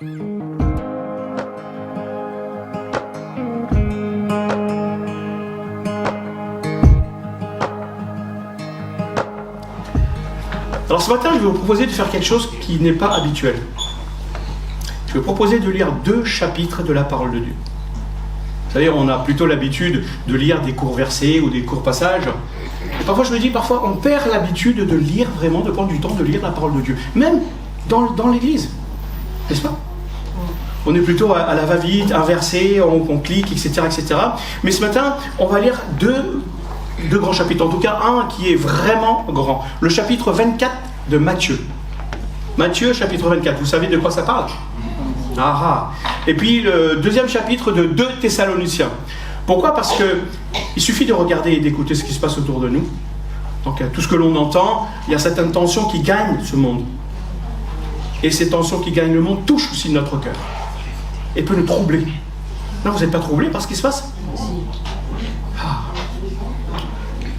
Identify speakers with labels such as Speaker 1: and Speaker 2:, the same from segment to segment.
Speaker 1: Alors ce matin, je vais vous proposer de faire quelque chose qui n'est pas habituel. Je vais vous proposer de lire 2 chapitres de la parole de Dieu. Vous savez, on a plutôt l'habitude de lire des courts versets ou des courts passages. Et parfois, je me dis, parfois, on perd l'habitude de lire vraiment, de prendre du temps de lire la parole de Dieu. Même dans l'église, n'est-ce pas? On est plutôt à la va-vite, un verset, on clique, etc., etc. Mais ce matin, on va lire deux grands chapitres. En tout cas, un qui est vraiment grand. Le chapitre 24 de Matthieu. Matthieu, chapitre 24. Vous savez de quoi ça parle? Et puis le 2e chapitre de 2 Thessaloniciens. Pourquoi? Parce qu'il suffit de regarder et d'écouter ce qui se passe autour de nous. Donc tout ce que l'on entend, il y a certaines tensions qui gagnent ce monde. Et ces tensions qui gagnent le monde touchent aussi notre cœur. Et peuvent nous troubler. Non, vous n'êtes pas troublés par ce qui se passe?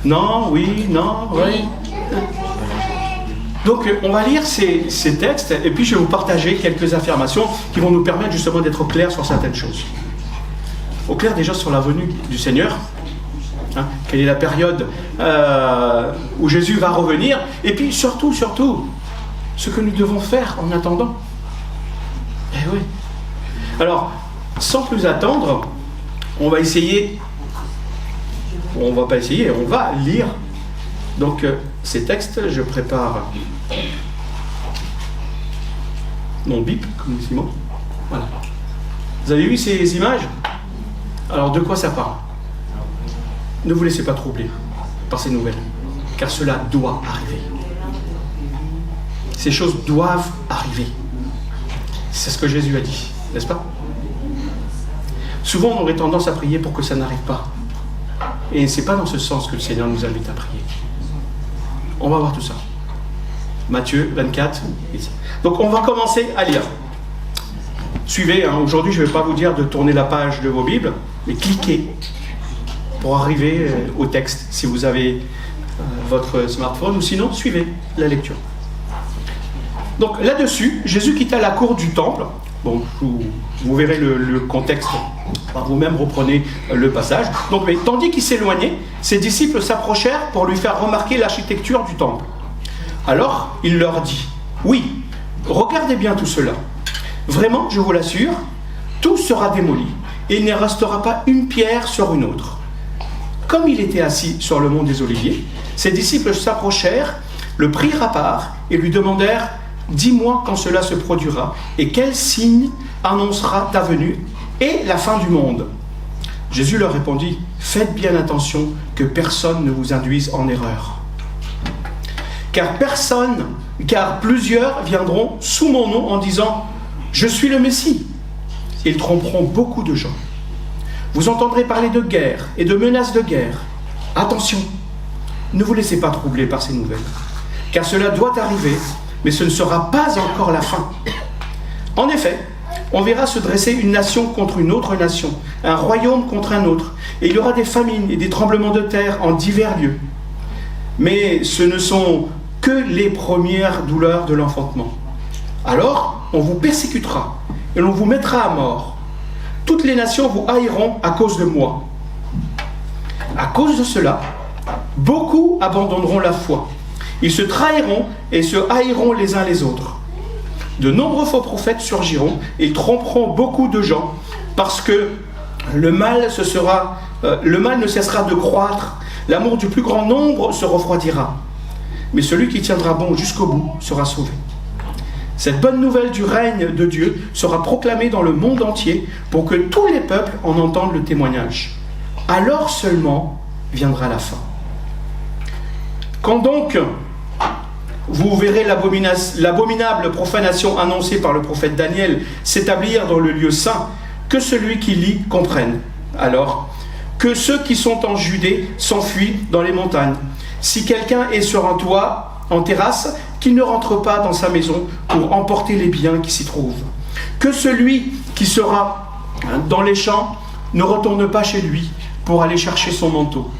Speaker 1: Non, oui, non, oui. Donc on va lire ces textes et puis je vais vous partager quelques affirmations qui vont nous permettre justement d'être clairs sur certaines choses. Au clair déjà sur la venue du Seigneur, quelle est la période où Jésus va revenir, et puis surtout, ce que nous devons faire en attendant. Eh oui. Alors, sans plus attendre, on va essayer, on va pas essayer, on va lire donc ces textes. Je prépare mon bip, comme dit Simon. Voilà. Vous avez vu ces images? Alors de quoi ça parle? Ne vous laissez pas troubler par ces nouvelles, car cela doit arriver. Ces choses doivent arriver. C'est ce que Jésus a dit, n'est-ce pas? Souvent on aurait tendance à prier pour que ça n'arrive pas. Et ce n'est pas dans ce sens que le Seigneur nous invite à prier. On va voir tout ça. Matthieu 24. Donc on va commencer à lire. Suivez, aujourd'hui je ne vais pas vous dire de tourner la page de vos Bibles, mais cliquez pour arriver au texte si vous avez votre smartphone, ou sinon suivez la lecture. Donc là-dessus, Jésus quitta la cour du temple. Bon, vous verrez le contexte, par vous-même reprenez le passage. Donc, mais tandis qu'il s'éloignait, ses disciples s'approchèrent pour lui faire remarquer l'architecture du temple. Alors, il leur dit, « Oui, regardez bien tout cela. Vraiment, je vous l'assure, tout sera démoli, et il ne restera pas une pierre sur une autre. » Comme il était assis sur le mont des Oliviers, ses disciples s'approchèrent, le prirent à part et lui demandèrent, « Dis-moi quand cela se produira, et quel signe annoncera ta venue et la fin du monde ?» Jésus leur répondit, « Faites bien attention que personne ne vous induise en erreur. Car plusieurs viendront sous mon nom en disant, « Je suis le Messie. » Ils tromperont beaucoup de gens. Vous entendrez parler de guerre et de menaces de guerre. Attention, ne vous laissez pas troubler par ces nouvelles, car cela doit arriver, mais ce ne sera pas encore la fin. En effet, on verra se dresser une nation contre une autre nation, un royaume contre un autre, et il y aura des famines et des tremblements de terre en divers lieux. Mais ce ne sont que les premières douleurs de l'enfantement. Alors, on vous persécutera, et l'on vous mettra à mort. Toutes les nations vous haïront à cause de moi. À cause de cela, beaucoup abandonneront la foi. Ils se trahiront et se haïront les uns les autres. De nombreux faux prophètes surgiront et tromperont beaucoup de gens, parce que le mal ne cessera de croître, l'amour du plus grand nombre se refroidira. Mais celui qui tiendra bon jusqu'au bout sera sauvé. Cette bonne nouvelle du règne de Dieu sera proclamée dans le monde entier pour que tous les peuples en entendent le témoignage. Alors seulement viendra la fin. Quand donc vous verrez l'abominable profanation annoncée par le prophète Daniel s'établir dans le lieu saint, que celui qui lit comprenne. Alors, que ceux qui sont en Judée s'enfuient dans les montagnes. Si quelqu'un est sur un toit, en terrasse, qu'il ne rentre pas dans sa maison pour emporter les biens qui s'y trouvent. Que celui qui sera dans les champs ne retourne pas chez lui pour aller chercher son manteau.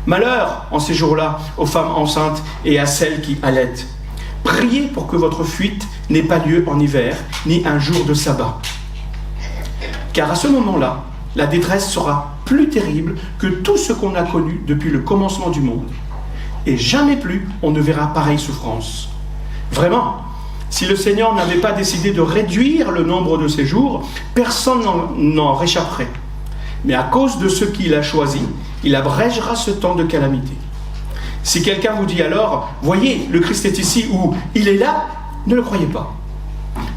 Speaker 1: Malheur en ces jours-là aux femmes enceintes et à celles qui allaitent. Priez pour que votre fuite n'ait pas lieu en hiver, ni un jour de sabbat. Car à ce moment-là, la détresse sera plus terrible que tout ce qu'on a connu depuis le commencement du monde. Et jamais plus on ne verra pareille souffrance. Vraiment, si le Seigneur n'avait pas décidé de réduire le nombre de ses jours, personne n'en réchapperait. Mais à cause de ce qu'il a choisi, il abrégera ce temps de calamité. Si quelqu'un vous dit alors, voyez, le Christ est ici ou il est là, ne le croyez pas.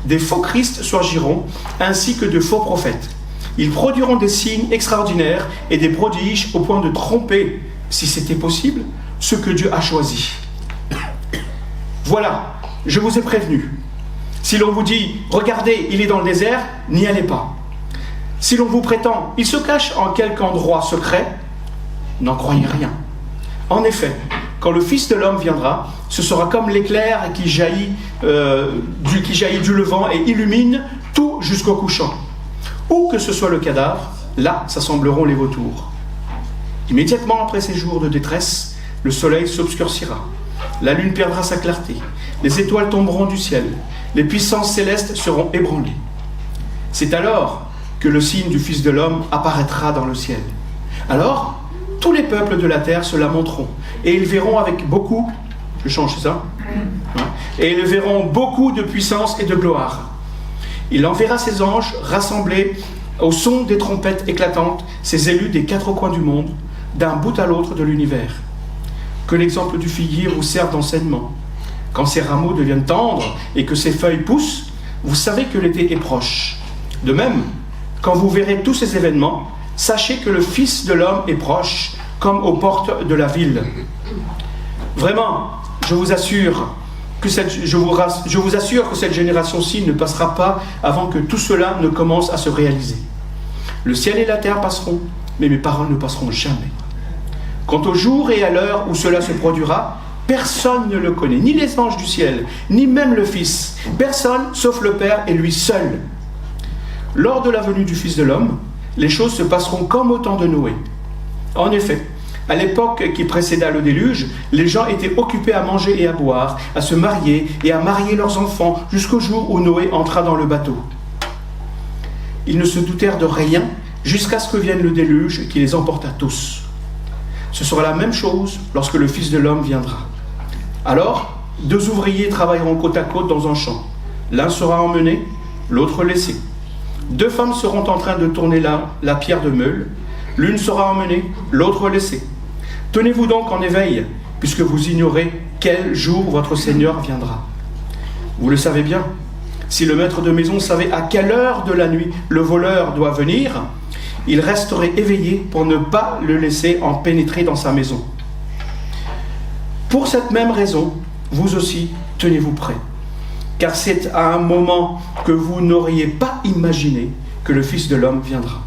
Speaker 1: Des faux Christ surgiront, ainsi que de faux prophètes. Ils produiront des signes extraordinaires et des prodiges au point de tromper, si c'était possible, ce que Dieu a choisi. Voilà, je vous ai prévenu. Si l'on vous dit, regardez, il est dans le désert, n'y allez pas. Si l'on vous prétend, il se cache en quelque endroit secret, n'en croyez rien. En effet, quand le Fils de l'homme viendra, ce sera comme l'éclair qui jaillit du levant et illumine tout jusqu'au couchant. Où que ce soit le cadavre, là s'assembleront les vautours. Immédiatement après ces jours de détresse, le soleil s'obscurcira, la lune perdra sa clarté, les étoiles tomberont du ciel, les puissances célestes seront ébranlées. C'est alors que le signe du Fils de l'homme apparaîtra dans le ciel. Alors, tous les peuples de la terre se lamenteront, et ils verront avec beaucoup, je change ça, et ils verront beaucoup de puissance et de gloire. Il enverra ses anges rassemblés au son des trompettes éclatantes, ses élus des quatre coins du monde, d'un bout à l'autre de l'univers. Que l'exemple du figuier vous serve d'enseignement. Quand ses rameaux deviennent tendres et que ses feuilles poussent, vous savez que l'été est proche. De même, quand vous verrez tous ces événements, sachez que le Fils de l'homme est proche, comme aux portes de la ville. Vraiment, je vous assure que cette génération-ci ne passera pas avant que tout cela ne commence à se réaliser. Le ciel et la terre passeront, mais mes paroles ne passeront jamais. Quant au jour et à l'heure où cela se produira, personne ne le connaît, ni les anges du ciel, ni même le Fils. Personne, sauf le Père et lui seul. Lors de la venue du Fils de l'homme, les choses se passeront comme au temps de Noé. En effet, à l'époque qui précéda le déluge, les gens étaient occupés à manger et à boire, à se marier et à marier leurs enfants jusqu'au jour où Noé entra dans le bateau. Ils ne se doutèrent de rien jusqu'à ce que vienne le déluge qui les emporta tous. Ce sera la même chose lorsque le Fils de l'homme viendra. Alors, 2 ouvriers travailleront côte à côte dans un champ. L'un sera emmené, l'autre laissé. 2 femmes seront en train de tourner la pierre de meule. L'une sera emmenée, l'autre laissée. Tenez-vous donc en éveil, puisque vous ignorez quel jour votre Seigneur viendra. Vous le savez bien, si le maître de maison savait à quelle heure de la nuit le voleur doit venir, il resterait éveillé pour ne pas le laisser en pénétrer dans sa maison. Pour cette même raison, vous aussi, tenez-vous prêts, car c'est à un moment que vous n'auriez pas imaginé que le Fils de l'homme viendra.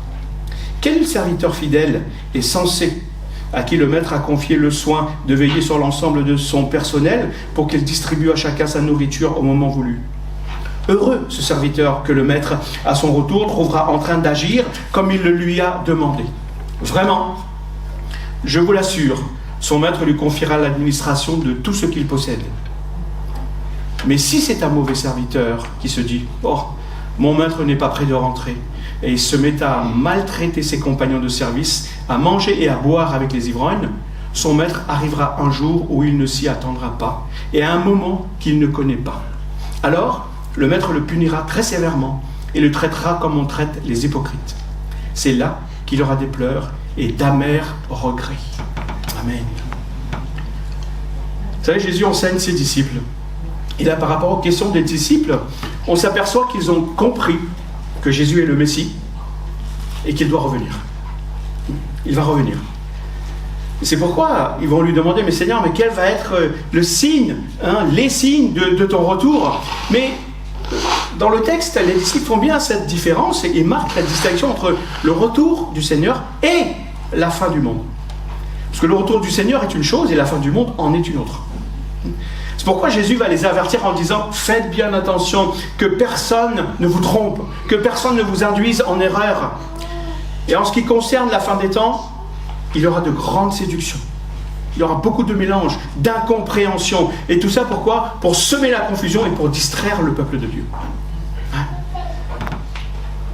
Speaker 1: Quel est le serviteur fidèle et sensé à qui le maître a confié le soin de veiller sur l'ensemble de son personnel pour qu'il distribue à chacun sa nourriture au moment voulu? Heureux ce serviteur que le maître, à son retour, trouvera en train d'agir comme il le lui a demandé. Vraiment, je vous l'assure, son maître lui confiera l'administration de tout ce qu'il possède. Mais si c'est un mauvais serviteur qui se dit « Oh, mon maître n'est pas près de rentrer », et il se met à maltraiter ses compagnons de service, à manger et à boire avec les ivrognes, son maître arrivera un jour où il ne s'y attendra pas, et à un moment qu'il ne connaît pas. Alors, le maître le punira très sévèrement et le traitera comme on traite les hypocrites. C'est là qu'il aura des pleurs et d'amers regrets. Amen. Vous savez, Jésus enseigne ses disciples. Et là, par rapport aux questions des disciples, on s'aperçoit qu'ils ont compris que Jésus est le Messie et qu'il doit revenir. Il va revenir. Et c'est pourquoi ils vont lui demander, mais Seigneur, mais quel va être le signe, les signes de ton retour? Mais dans le texte, les disciples font bien cette différence et marquent la distinction entre le retour du Seigneur et la fin du monde. Parce que le retour du Seigneur est une chose et la fin du monde en est une autre. C'est pourquoi Jésus va les avertir en disant « Faites bien attention, que personne ne vous trompe, que personne ne vous induise en erreur. » Et en ce qui concerne la fin des temps, il y aura de grandes séductions. Il y aura beaucoup de mélange, d'incompréhension. Et tout ça pourquoi? Pour semer la confusion et pour distraire le peuple de Dieu. Hein?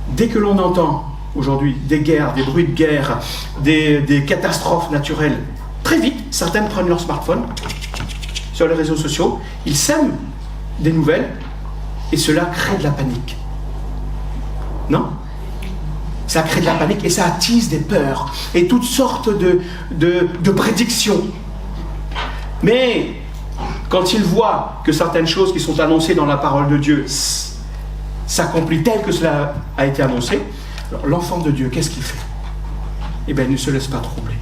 Speaker 1: Dès que l'on entend aujourd'hui des guerres, des bruits de guerre, des catastrophes naturelles, très vite, certaines prennent leur smartphone sur les réseaux sociaux, ils sèment des nouvelles et cela crée de la panique. Non? Ça crée de la panique et ça attise des peurs et toutes sortes de prédictions. Mais quand ils voient que certaines choses qui sont annoncées dans la parole de Dieu s'accomplissent tel que cela a été annoncé, alors l'enfant de Dieu, qu'est-ce qu'il fait? Eh bien, il ne se laisse pas troubler.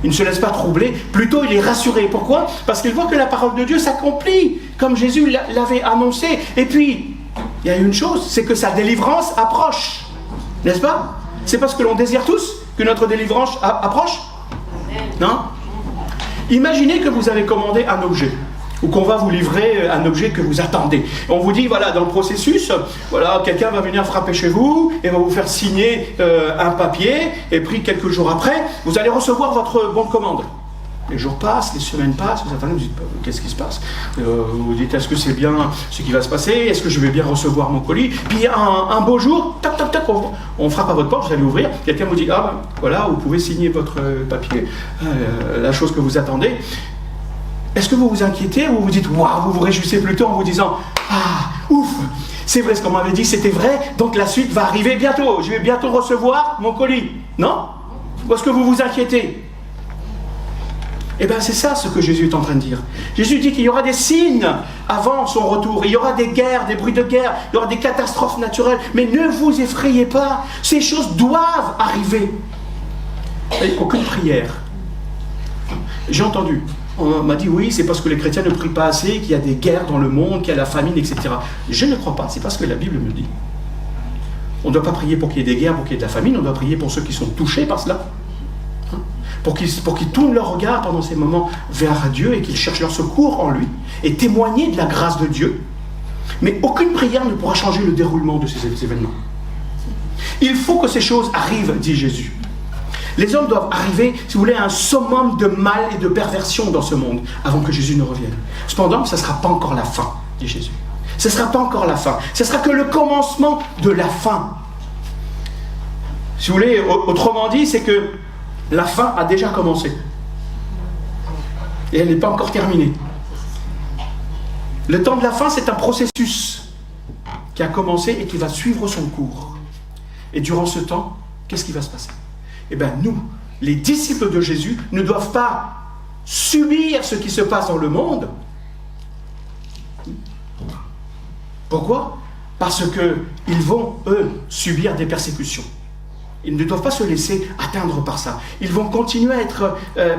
Speaker 1: Il ne se laisse pas troubler, plutôt il est rassuré. Pourquoi? Parce qu'il voit que la parole de Dieu s'accomplit, comme Jésus l'avait annoncé. Et puis, il y a une chose, c'est que sa délivrance approche. N'est-ce pas? C'est parce que l'on désire tous que notre délivrance approche? Non? Imaginez que vous avez commandé un objet, ou qu'on va vous livrer un objet que vous attendez. On vous dit, voilà, dans le processus, voilà, quelqu'un va venir frapper chez vous et va vous faire signer un papier, et puis quelques jours après, vous allez recevoir votre bon de commande. Les jours passent, les semaines passent, vous attendez, vous dites, qu'est-ce qui se passe? Vous dites, est-ce que c'est bien ce qui va se passer? Est-ce que je vais bien recevoir mon colis? Puis un beau jour, tac, tac, tac, on frappe à votre porte, vous allez ouvrir, quelqu'un vous dit, ah, voilà, vous pouvez signer votre papier, la chose que vous attendez. Est-ce que vous vous inquiétez ou vous dites, waouh, vous vous réjouissez plutôt en vous disant, ah, ouf, c'est vrai ce qu'on m'avait dit, c'était vrai, donc la suite va arriver bientôt, je vais bientôt recevoir mon colis. Non? Ou est-ce que vous vous inquiétez? Eh bien, c'est ça ce que Jésus est en train de dire. Jésus dit qu'il y aura des signes avant son retour. Il y aura des guerres, des bruits de guerre, il y aura des catastrophes naturelles. Mais ne vous effrayez pas, ces choses doivent arriver. Et aucune prière. J'ai entendu. On m'a dit, oui, c'est parce que les chrétiens ne prient pas assez, qu'il y a des guerres dans le monde, qu'il y a la famine, etc. Je ne crois pas, c'est parce que la Bible me dit. On ne doit pas prier pour qu'il y ait des guerres, pour qu'il y ait de la famine, on doit prier pour ceux qui sont touchés par cela. Pour qu'ils tournent leur regard pendant ces moments vers Dieu et qu'ils cherchent leur secours en lui et témoigner de la grâce de Dieu. Mais aucune prière ne pourra changer le déroulement de ces événements. Il faut que ces choses arrivent, dit Jésus. Les hommes doivent arriver, si vous voulez, à un summum de mal et de perversion dans ce monde avant que Jésus ne revienne. Cependant, ça ne sera pas encore la fin, dit Jésus. Ce ne sera pas encore la fin. Ce sera que le commencement de la fin. Si vous voulez, autrement dit, c'est que la fin a déjà commencé. Et elle n'est pas encore terminée. Le temps de la fin, c'est un processus qui a commencé et qui va suivre son cours. Et durant ce temps, qu'est-ce qui va se passer? Eh bien, nous, les disciples de Jésus, ne doivent pas subir ce qui se passe dans le monde. Pourquoi? Parce qu'ils vont, eux, subir des persécutions. Ils ne doivent pas se laisser atteindre par ça. Ils vont continuer à être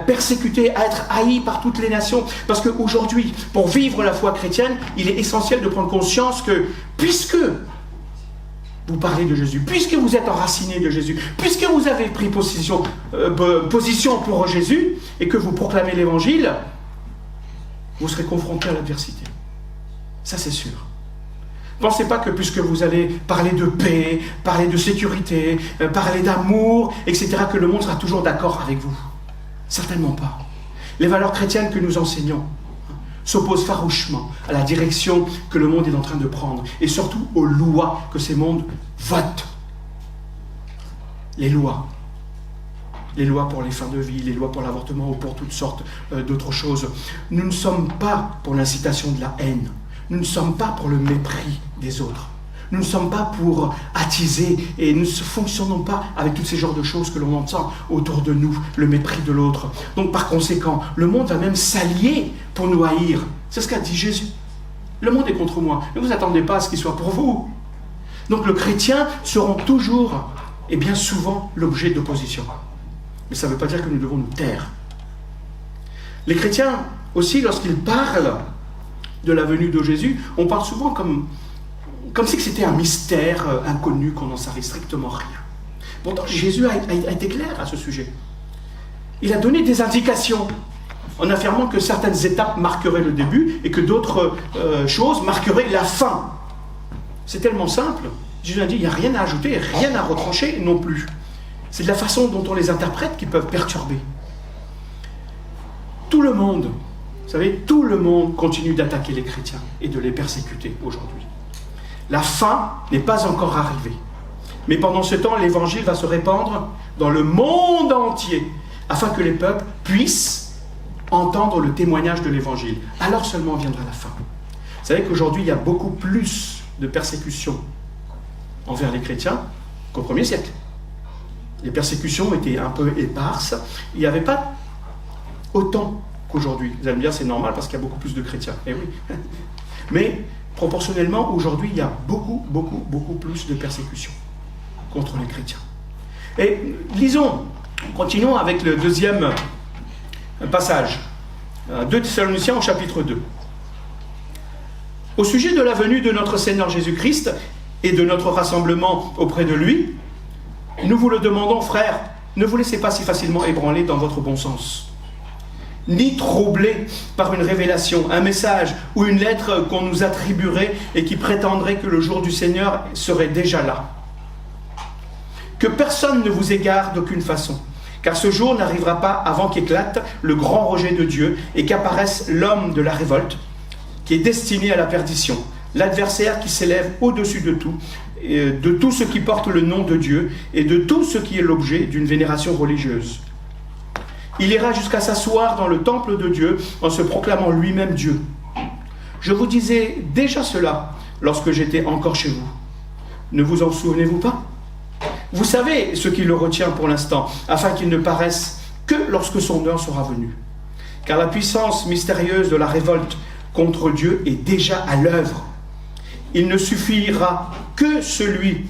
Speaker 1: persécutés, à être haïs par toutes les nations. Parce qu'aujourd'hui, pour vivre la foi chrétienne, il est essentiel de prendre conscience que, puisque vous parlez de Jésus, puisque vous êtes enracinés de Jésus, puisque vous avez pris position pour Jésus, et que vous proclamez l'Évangile, vous serez confrontés à l'adversité. Ça, c'est sûr. Pensez pas que puisque vous allez parler de paix, parler de sécurité, parler d'amour, etc., que le monde sera toujours d'accord avec vous. Certainement pas. Les valeurs chrétiennes que nous enseignons s'opposent farouchement à la direction que le monde est en train de prendre, et surtout aux lois que ces mondes votent. Les lois pour les fins de vie, les lois pour l'avortement ou pour toutes sortes d'autres choses. Nous ne sommes pas pour l'incitation de la haine. Nous ne sommes pas pour le mépris des autres. Nous ne sommes pas pour attiser et nous ne fonctionnons pas avec tous ces genres de choses que l'on entend autour de nous, le mépris de l'autre. Donc par conséquent, le monde va même s'allier pour nous haïr. C'est ce qu'a dit Jésus. Le monde est contre moi. Ne vous attendez pas à ce qu'il soit pour vous. Donc les chrétiens seront toujours et bien souvent l'objet d'opposition. Mais ça ne veut pas dire que nous devons nous taire. Les chrétiens aussi, lorsqu'ils parlent de la venue de Jésus, on parle souvent comme si c'était un mystère inconnu, qu'on n'en savait strictement rien. Pourtant, Jésus a été clair à ce sujet. Il a donné des indications en affirmant que certaines étapes marqueraient le début et que d'autres choses marqueraient la fin. C'est tellement simple. Jésus a dit, il n'y a rien à ajouter, rien à retrancher non plus. C'est de la façon dont on les interprète qui peuvent perturber. tout le monde, vous savez, tout le monde continue d'attaquer les chrétiens et de les persécuter aujourd'hui. La fin n'est pas encore arrivée. Mais pendant ce temps, l'évangile va se répandre dans le monde entier, afin que les peuples puissent entendre le témoignage de l'évangile. Alors seulement viendra la fin. Vous savez qu'aujourd'hui, il y a beaucoup plus de persécutions envers les chrétiens qu'au 1er siècle. Les persécutions étaient un peu éparses. Il n'y avait pas autant qu'aujourd'hui. Vous allez me dire, c'est normal parce qu'il y a beaucoup plus de chrétiens. Eh oui. Mais proportionnellement, aujourd'hui, il y a beaucoup plus de persécutions contre les chrétiens. Et lisons, continuons avec le deuxième passage. 2 Thessaloniciens au chapitre 2. Au sujet de la venue de notre Seigneur Jésus-Christ et de notre rassemblement auprès de lui, nous vous le demandons, frères, ne vous laissez pas si facilement ébranler dans votre bon sens, ni troubler par une révélation, un message ou une lettre qu'on nous attribuerait et qui prétendrait que le jour du Seigneur serait déjà là. Que personne ne vous égare d'aucune façon, car ce jour n'arrivera pas avant qu'éclate le grand rejet de Dieu et qu'apparaisse l'homme de la révolte, qui est destiné à la perdition, l'adversaire qui s'élève au-dessus de tout ce qui porte le nom de Dieu et de tout ce qui est l'objet d'une vénération religieuse. Il ira jusqu'à s'asseoir dans le temple de Dieu en se proclamant lui-même Dieu. Je vous disais déjà cela lorsque j'étais encore chez vous. Ne vous en souvenez-vous pas ? Vous savez ce qui le retient pour l'instant, afin qu'il ne paraisse que lorsque son heure sera venue. Car la puissance mystérieuse de la révolte contre Dieu est déjà à l'œuvre. Il suffira que celui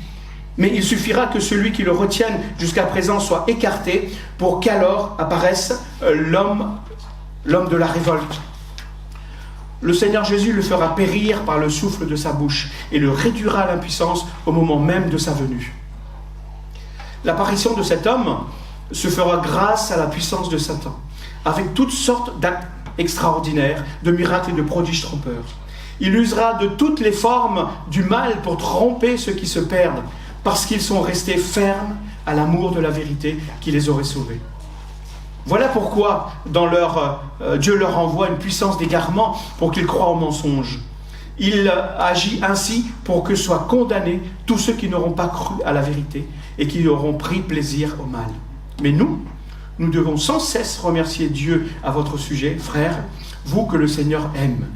Speaker 1: qui le retienne jusqu'à présent soit écarté pour qu'alors apparaisse l'homme de la révolte. Le Seigneur Jésus le fera périr par le souffle de sa bouche et le réduira à l'impuissance au moment même de sa venue. L'apparition de cet homme se fera grâce à la puissance de Satan, avec toutes sortes d'actes extraordinaires, de miracles et de prodiges trompeurs. Il usera de toutes les formes du mal pour tromper ceux qui se perdent, parce qu'ils sont restés fermes à l'amour de la vérité qui les aurait sauvés. Voilà pourquoi Dieu leur envoie une puissance d'égarement pour qu'ils croient au mensonge. Il agit ainsi pour que soient condamnés tous ceux qui n'auront pas cru à la vérité et qui auront pris plaisir au mal. Mais nous devons sans cesse remercier Dieu à votre sujet, frères, vous que le Seigneur aime.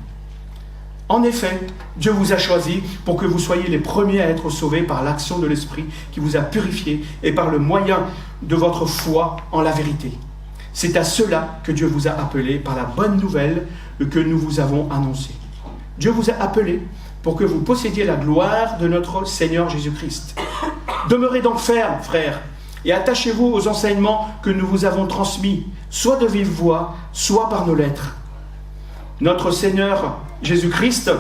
Speaker 1: En effet, Dieu vous a choisis pour que vous soyez les premiers à être sauvés par l'action de l'Esprit qui vous a purifiés et par le moyen de votre foi en la vérité. C'est à cela que Dieu vous a appelés par la bonne nouvelle que nous vous avons annoncée. Dieu vous a appelés pour que vous possédiez la gloire de notre Seigneur Jésus-Christ. Demeurez donc fermes, frères, et attachez-vous aux enseignements que nous vous avons transmis, soit de vive voix, soit par nos lettres. Notre Seigneur Jésus-Christ,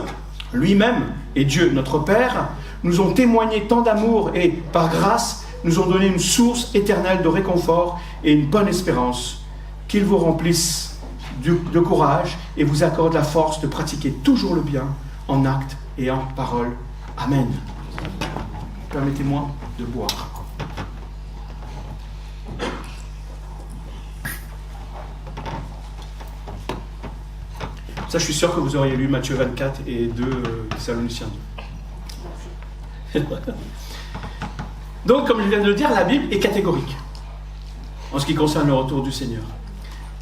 Speaker 1: lui-même, et Dieu, notre Père, nous ont témoigné tant d'amour et, par grâce, nous ont donné une source éternelle de réconfort et une bonne espérance. Qu'il vous remplisse de courage et vous accorde la force de pratiquer toujours le bien en actes et en paroles. Amen. Permettez-moi de boire. Ça, je suis sûr que vous auriez lu Matthieu 24 et 2 Thessaloniciens 2. Donc, comme je viens de le dire, la Bible est catégorique en ce qui concerne le retour du Seigneur.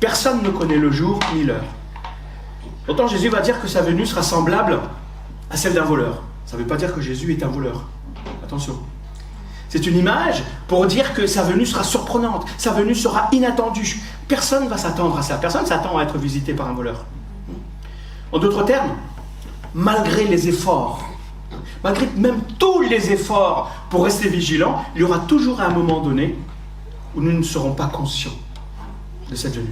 Speaker 1: Personne ne connaît le jour ni l'heure. Pourtant, Jésus va dire que sa venue sera semblable à celle d'un voleur. Ça ne veut pas dire que Jésus est un voleur. Attention. C'est une image pour dire que sa venue sera surprenante, sa venue sera inattendue. Personne ne va s'attendre à ça. Personne ne s'attend à être visité par un voleur. En d'autres termes, malgré les efforts, malgré même tous les efforts pour rester vigilants, il y aura toujours un moment donné où nous ne serons pas conscients de cette venue.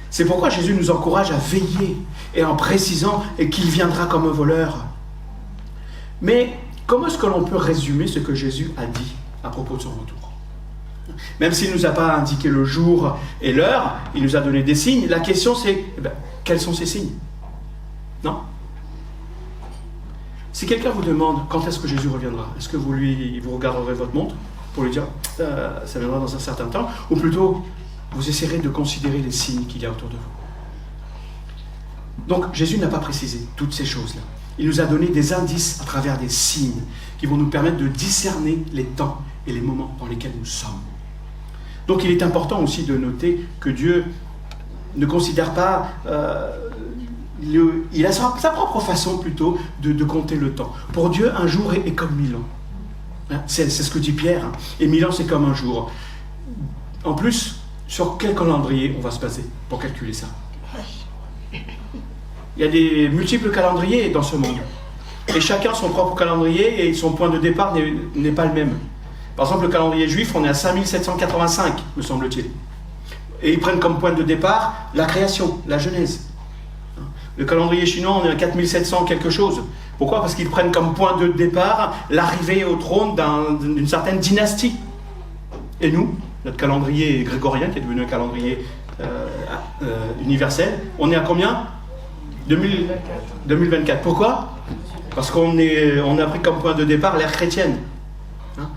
Speaker 1: C'est pourquoi Jésus nous encourage à veiller et en précisant qu'il viendra comme un voleur. Mais comment est-ce que l'on peut résumer ce que Jésus a dit à propos de son retour ? Même s'il ne nous a pas indiqué le jour et l'heure, il nous a donné des signes. La question c'est, quels sont ces signes ? Non ? Si quelqu'un vous demande quand est-ce que Jésus reviendra, est-ce que vous regarderez votre montre pour lui dire ça viendra dans un certain temps, ou plutôt vous essaierez de considérer les signes qu'il y a autour de vous. Donc Jésus n'a pas précisé toutes ces choses-là. Il nous a donné des indices à travers des signes qui vont nous permettre de discerner les temps et les moments dans lesquels nous sommes. Donc il est important aussi de noter que Dieu ne considère pas... il a sa propre façon plutôt de compter le temps. Pour Dieu, un jour est comme 1000 ans. Hein, c'est ce que dit Pierre. Hein. Et 1000 ans, c'est comme un jour. En plus, sur quel calendrier on va se baser pour calculer ça? Il y a des multiples calendriers dans ce monde. Et chacun son propre calendrier et son point de départ n'est pas le même. Par exemple, le calendrier juif, on est à 5785, me semble-t-il. Et ils prennent comme point de départ la création, la Genèse. Le calendrier chinois, on est à 4700 quelque chose. Pourquoi? Parce qu'ils prennent comme point de départ l'arrivée au trône d'une certaine dynastie. Et nous, notre calendrier grégorien, qui est devenu un calendrier universel, on est à combien? 2024. Pourquoi? Parce qu'on a pris comme point de départ l'ère chrétienne. Hein?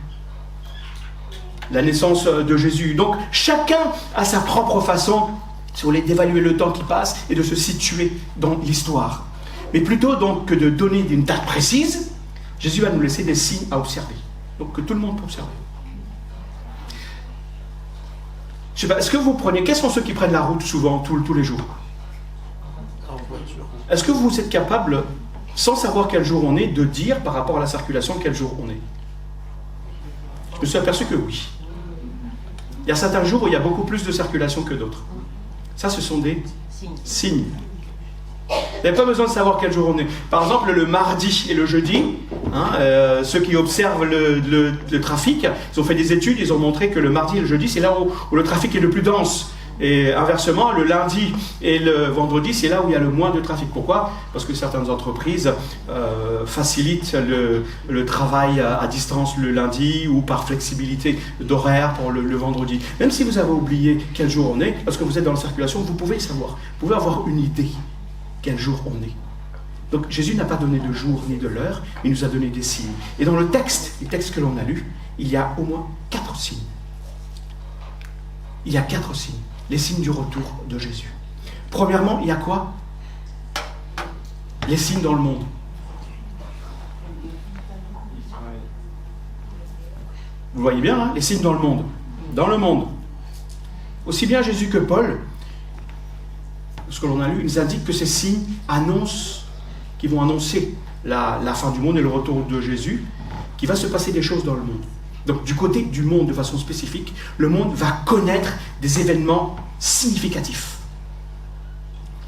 Speaker 1: La naissance de Jésus. Donc, chacun a sa propre façon d'évaluer le temps qui passe et de se situer dans l'histoire. Mais plutôt donc que de donner une date précise, Jésus va nous laisser des signes à observer. Donc, que tout le monde peut observer. Je sais pas, est-ce que vous prenez... Quels sont ceux qui prennent la route souvent, tous les jours? Est-ce que vous êtes capable, sans savoir quel jour on est, de dire par rapport à la circulation quel jour on est? Je me suis aperçu que oui. Il y a certains jours où il y a beaucoup plus de circulation que d'autres. Ça, ce sont des signes. Vous n'avez pas besoin de savoir quel jour on est. Par exemple, le mardi et le jeudi, ceux qui observent le trafic, ils ont fait des études, ils ont montré que le mardi et le jeudi, c'est là où le trafic est le plus dense. Et inversement, le lundi et le vendredi, c'est là où il y a le moins de trafic. Pourquoi? Parce que certaines entreprises facilitent le travail à distance le lundi ou par flexibilité d'horaire pour le vendredi. Même si vous avez oublié quel jour on est, parce que vous êtes dans la circulation, vous pouvez savoir. Vous pouvez avoir une idée quel jour on est. Donc Jésus n'a pas donné de jour ni de l'heure, il nous a donné des signes. Et dans le texte, les textes que l'on a lus, il y a au moins 4 signes. Il y a 4 signes. Les signes du retour de Jésus. Premièrement, il y a quoi? Les signes dans le monde. Vous voyez bien, hein, les signes dans le monde. Dans le monde. Aussi bien Jésus que Paul, ce que l'on a lu, nous indique que ces signes annoncent, qui vont annoncer la fin du monde et le retour de Jésus, qu'il va se passer des choses dans le monde. Donc du côté du monde de façon spécifique, le monde va connaître des événements significatifs.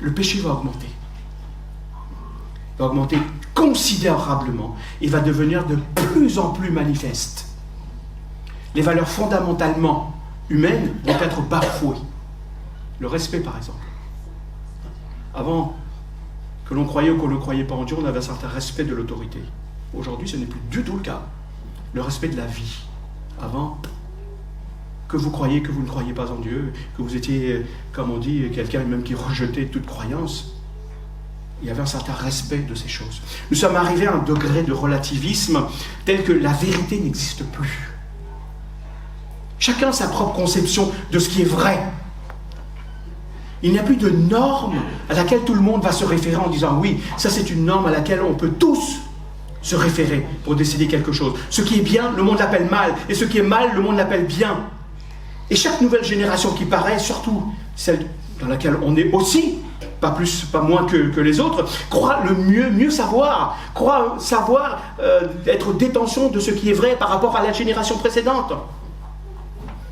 Speaker 1: Le péché va augmenter. Il va augmenter considérablement et va devenir de plus en plus manifeste. Les valeurs fondamentalement humaines vont être bafouées. Le respect par exemple. Avant, que l'on croyait ou qu'on ne croyait pas en Dieu, on avait un certain respect de l'autorité. Aujourd'hui, ce n'est plus du tout le cas. Le respect de la vie. Avant, que vous croyez, que vous ne croyez pas en Dieu, que vous étiez, comme on dit, quelqu'un même qui rejetait toute croyance, il y avait un certain respect de ces choses. Nous sommes arrivés à un degré de relativisme tel que la vérité n'existe plus. Chacun a sa propre conception de ce qui est vrai. Il n'y a plus de norme à laquelle tout le monde va se référer en disant oui, ça c'est une norme à laquelle on peut tous se référer pour décider quelque chose. Ce qui est bien, le monde l'appelle mal, et ce qui est mal, le monde l'appelle bien. Et chaque nouvelle génération qui paraît, surtout celle dans laquelle on est aussi, pas plus, pas moins que les autres, croit le mieux savoir, croit savoir être détention de ce qui est vrai par rapport à la génération précédente.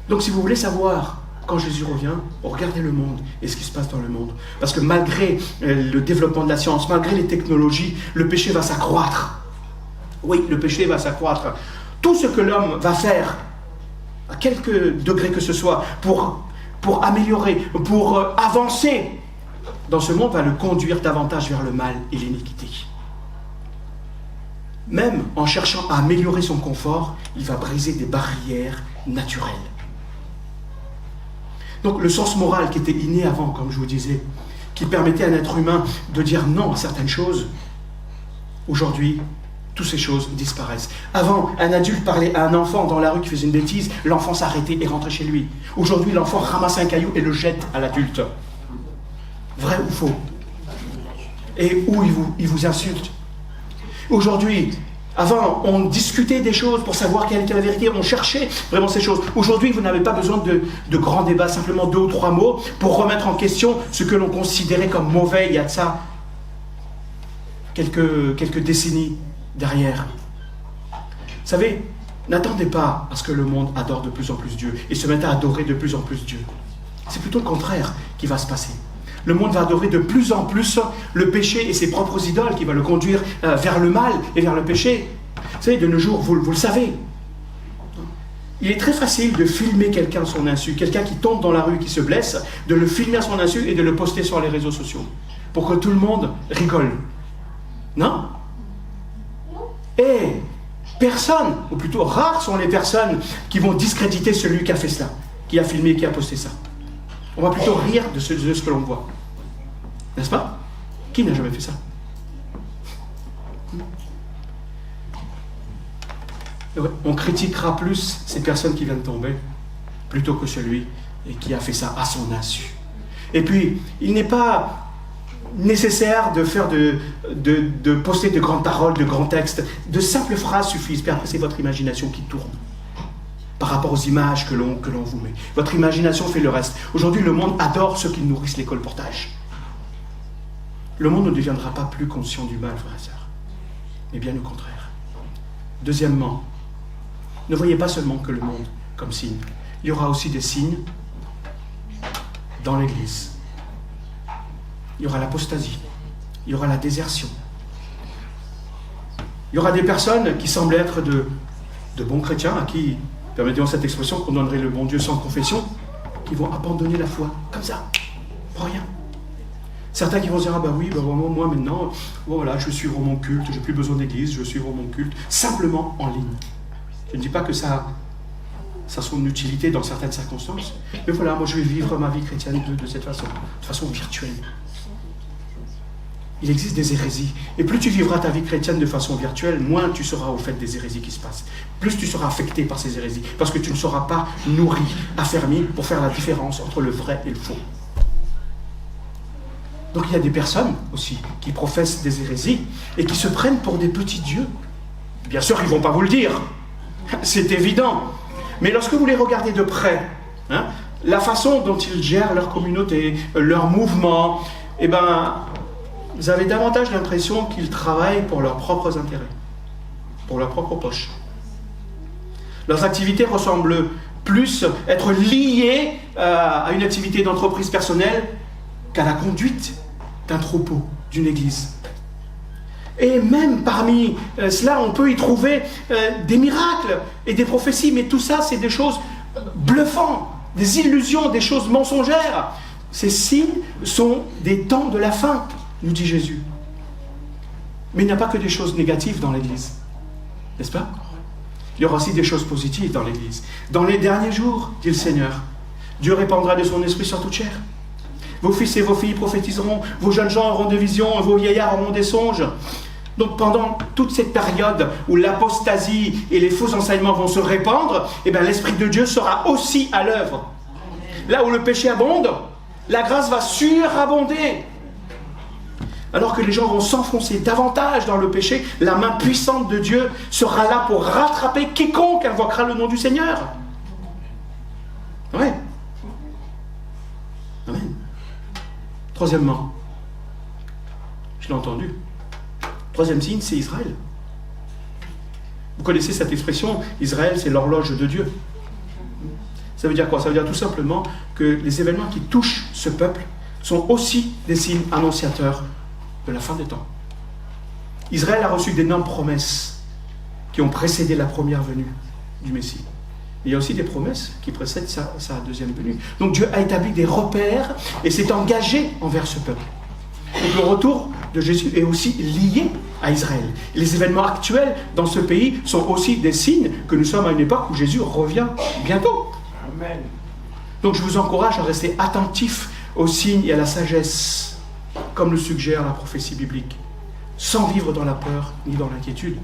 Speaker 1: Donc si vous voulez savoir quand Jésus revient, regardez le monde et ce qui se passe dans le monde. Parce que malgré le développement de la science, malgré les technologies, le péché va s'accroître. Oui, le péché va s'accroître. Tout ce que l'homme va faire, à quelque degré que ce soit, pour améliorer, pour avancer dans ce monde, va le conduire davantage vers le mal et l'iniquité. Même en cherchant à améliorer son confort, il va briser des barrières naturelles. Donc le sens moral qui était inné avant, comme je vous disais, qui permettait à un être humain de dire non à certaines choses, aujourd'hui, toutes ces choses disparaissent. Avant, un adulte parlait à un enfant dans la rue qui faisait une bêtise, l'enfant s'arrêtait et rentrait chez lui. Aujourd'hui, l'enfant ramasse un caillou et le jette à l'adulte. Vrai ou faux? Et où il vous insulte. Aujourd'hui, avant, on discutait des choses pour savoir quelle était la vérité, on cherchait vraiment ces choses. Aujourd'hui, vous n'avez pas besoin de grands débats, simplement 2 ou 3 mots pour remettre en question ce que l'on considérait comme mauvais il y a de ça quelques décennies derrière. Vous savez, n'attendez pas à ce que le monde adore de plus en plus Dieu et se mette à adorer de plus en plus Dieu. C'est plutôt le contraire qui va se passer. Le monde va adorer de plus en plus le péché et ses propres idoles qui va le conduire vers le mal et vers le péché. Vous savez, de nos jours, vous le savez, il est très facile de filmer quelqu'un à son insu, quelqu'un qui tombe dans la rue, qui se blesse, de le filmer à son insu et de le poster sur les réseaux sociaux pour que tout le monde rigole. Non? Et personne, ou plutôt rares sont les personnes qui vont discréditer celui qui a fait cela, qui a filmé, qui a posté ça. On va plutôt rire de ce que l'on voit. N'est-ce pas? Qui n'a jamais fait ça? On critiquera plus ces personnes qui viennent tomber plutôt que celui qui a fait ça à son insu. Et puis, il n'est pas nécessaire de faire de poster de grandes paroles, de grands textes. De simples phrases suffisent. Puis après, c'est votre imagination qui tourne par rapport aux images que l'on vous met. Votre imagination fait le reste. Aujourd'hui, le monde adore ceux qui nourrissent les colportages. Le monde ne deviendra pas plus conscient du mal, frères et sœurs, mais bien au contraire. Deuxièmement, ne voyez pas seulement que le monde comme signe. Il y aura aussi des signes dans l'Église. Il y aura l'apostasie, il y aura la désertion. Il y aura des personnes qui semblent être de bons chrétiens, à qui, permettez-moi cette expression, qu'on donnerait le bon Dieu sans confession, qui vont abandonner la foi, comme ça, pour rien. Certains qui vont dire, ah ben oui, ben moi maintenant, voilà, je vais suivre mon culte, je n'ai plus besoin d'église, je vais suivre mon culte, simplement en ligne. Je ne dis pas que ça a son utilité dans certaines circonstances, mais voilà, moi je vais vivre ma vie chrétienne de cette façon, de façon virtuelle. Il existe des hérésies. Et plus tu vivras ta vie chrétienne de façon virtuelle, moins tu seras au fait des hérésies qui se passent. Plus tu seras affecté par ces hérésies. Parce que tu ne seras pas nourri, affermi pour faire la différence entre le vrai et le faux. Donc il y a des personnes aussi qui professent des hérésies et qui se prennent pour des petits dieux. Bien sûr, ils ne vont pas vous le dire. C'est évident. Mais lorsque vous les regardez de près, la façon dont ils gèrent leur communauté, leurs mouvements, eh ben, vous avez davantage l'impression qu'ils travaillent pour leurs propres intérêts, pour leur propre poche. Leurs activités ressemblent plus être liées à une activité d'entreprise personnelle qu'à la conduite d'un troupeau, d'une église. Et même parmi cela, on peut y trouver des miracles et des prophéties, mais tout ça, c'est des choses bluffantes, des illusions, des choses mensongères. Ces signes sont des temps de la fin, nous dit Jésus. Mais il n'y a pas que des choses négatives dans l'Église, n'est-ce pas? Il y aura aussi des choses positives dans l'Église. Dans les derniers jours, dit le Seigneur, Dieu répandra de son esprit sur toute chair. Vos fils et vos filles prophétiseront, vos jeunes gens auront des visions, vos vieillards auront des songes. Donc pendant toute cette période où l'apostasie et les faux enseignements vont se répandre, eh bien, l'Esprit de Dieu sera aussi à l'œuvre. Là où le péché abonde, la grâce va surabonder. Alors que les gens vont s'enfoncer davantage dans le péché, la main puissante de Dieu sera là pour rattraper quiconque invoquera le nom du Seigneur. Ouais. Amen. Troisièmement, je l'ai entendu. Troisième signe, c'est Israël. Vous connaissez cette expression, Israël, c'est l'horloge de Dieu. Ça veut dire quoi? Ça veut dire tout simplement que les événements qui touchent ce peuple sont aussi des signes annonciateurs de la fin des temps. Israël a reçu d'énormes promesses qui ont précédé la première venue du Messie. Il y a aussi des promesses qui précèdent sa deuxième venue. Donc Dieu a établi des repères et s'est engagé envers ce peuple. Donc le retour de Jésus est aussi lié à Israël. Les événements actuels dans ce pays sont aussi des signes que nous sommes à une époque où Jésus revient bientôt. Amen. Donc je vous encourage à rester attentifs aux signes et à la sagesse, comme le suggère la prophétie biblique, sans vivre dans la peur ni dans l'inquiétude.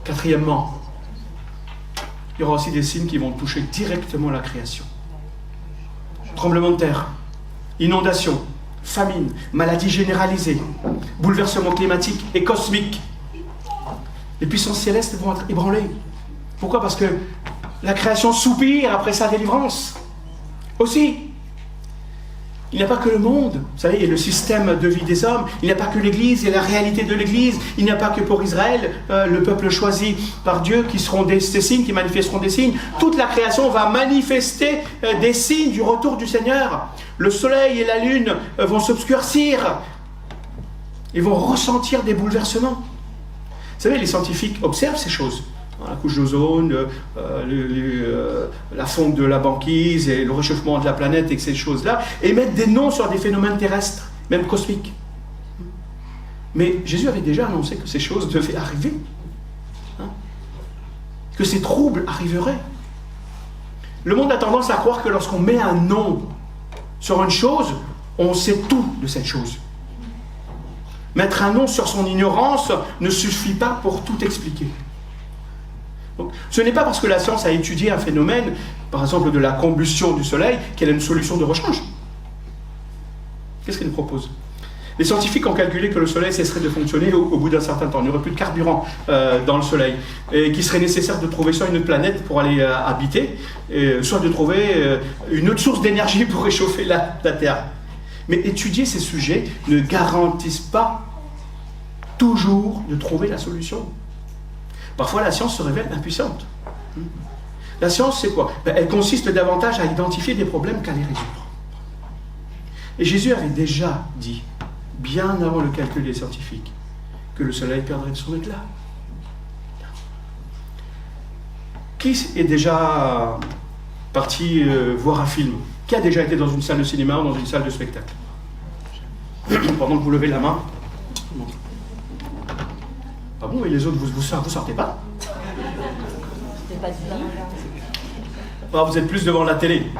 Speaker 1: Quatrièmement, il y aura aussi des signes qui vont toucher directement la création. Tremblement de terre, inondation, famine, maladie généralisée, bouleversement climatique et cosmique. Les puissances célestes vont être ébranlées. Pourquoi? Parce que la création soupire après sa délivrance. Aussi, il n'y a pas que le monde, vous savez, et le système de vie des hommes, il n'y a pas que l'Église et la réalité de l'Église, il n'y a pas que pour Israël, le peuple choisi par Dieu, qui seront des signes, qui manifesteront des signes. Toute la création va manifester des signes du retour du Seigneur. Le soleil et la lune vont s'obscurcir. Ils vont ressentir des bouleversements. Vous savez, les scientifiques observent ces choses. La couche d'ozone, la fonte de la banquise et le réchauffement de la planète et ces choses-là, et mettent des noms sur des phénomènes terrestres, même cosmiques. Mais Jésus avait déjà annoncé que ces choses devaient arriver, que ces troubles arriveraient. Le monde a tendance à croire que lorsqu'on met un nom sur une chose, on sait tout de cette chose. Mettre un nom sur son ignorance ne suffit pas pour tout expliquer. Donc, ce n'est pas parce que la science a étudié un phénomène, par exemple de la combustion du soleil, qu'elle a une solution de rechange. Qu'est-ce qu'elle propose? Les scientifiques ont calculé que le soleil cesserait de fonctionner au bout d'un certain temps. Il n'y aurait plus de carburant dans le soleil. Et qu'il serait nécessaire de trouver soit une autre planète pour aller habiter, soit de trouver une autre source d'énergie pour réchauffer la Terre. Mais étudier ces sujets ne garantissent pas toujours de trouver la solution. Parfois, la science se révèle impuissante. La science, c'est quoi? Elle consiste davantage à identifier des problèmes qu'à les résoudre. Et Jésus avait déjà dit, bien avant le calcul des scientifiques, que le soleil perdrait de son éclat. Qui est déjà parti voir un film? Qui a déjà été dans une salle de cinéma ou dans une salle de spectacle? Pendant que vous levez la main. Ah bon, et les autres, vous sortez pas? Ah, vous êtes plus devant la télé.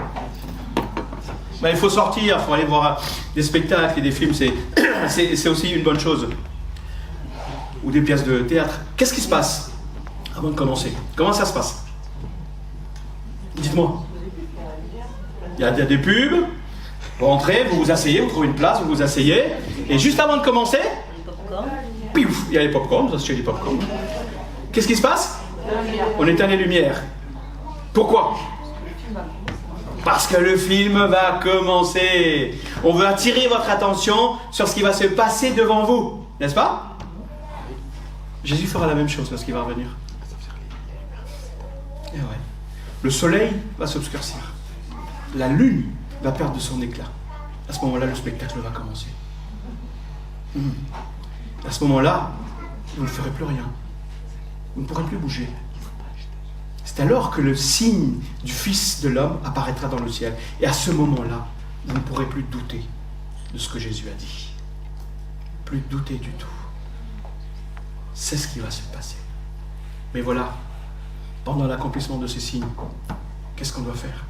Speaker 1: Ben, il faut sortir, il faut aller voir des spectacles et des films, c'est aussi une bonne chose. Ou des pièces de théâtre. Qu'est-ce qui se passe avant de commencer? Comment ça se passe? Dites-moi. Il y a des pubs, vous rentrez, vous vous asseyez, vous trouvez une place, vous vous asseyez, et juste avant de commencer, piouf, il y a les pop-corns, vous achetez les pop-corns. Qu'est-ce qui se passe? On éteint les lumières. Pourquoi? Parce que le film va commencer. On veut attirer votre attention sur ce qui va se passer devant vous, n'est-ce pas? Jésus fera la même chose lorsqu'il va revenir. Et ouais. Le soleil va s'obscurcir. La lune va perdre de son éclat. À ce moment-là, le spectacle va commencer. À ce moment-là, vous ne ferez plus rien. Vous ne pourrez plus bouger. C'est alors que le signe du Fils de l'homme apparaîtra dans le ciel. Et à ce moment-là, vous ne pourrez plus douter de ce que Jésus a dit. Plus douter du tout. C'est ce qui va se passer. Mais voilà, pendant l'accomplissement de ces signes, qu'est-ce qu'on doit faire?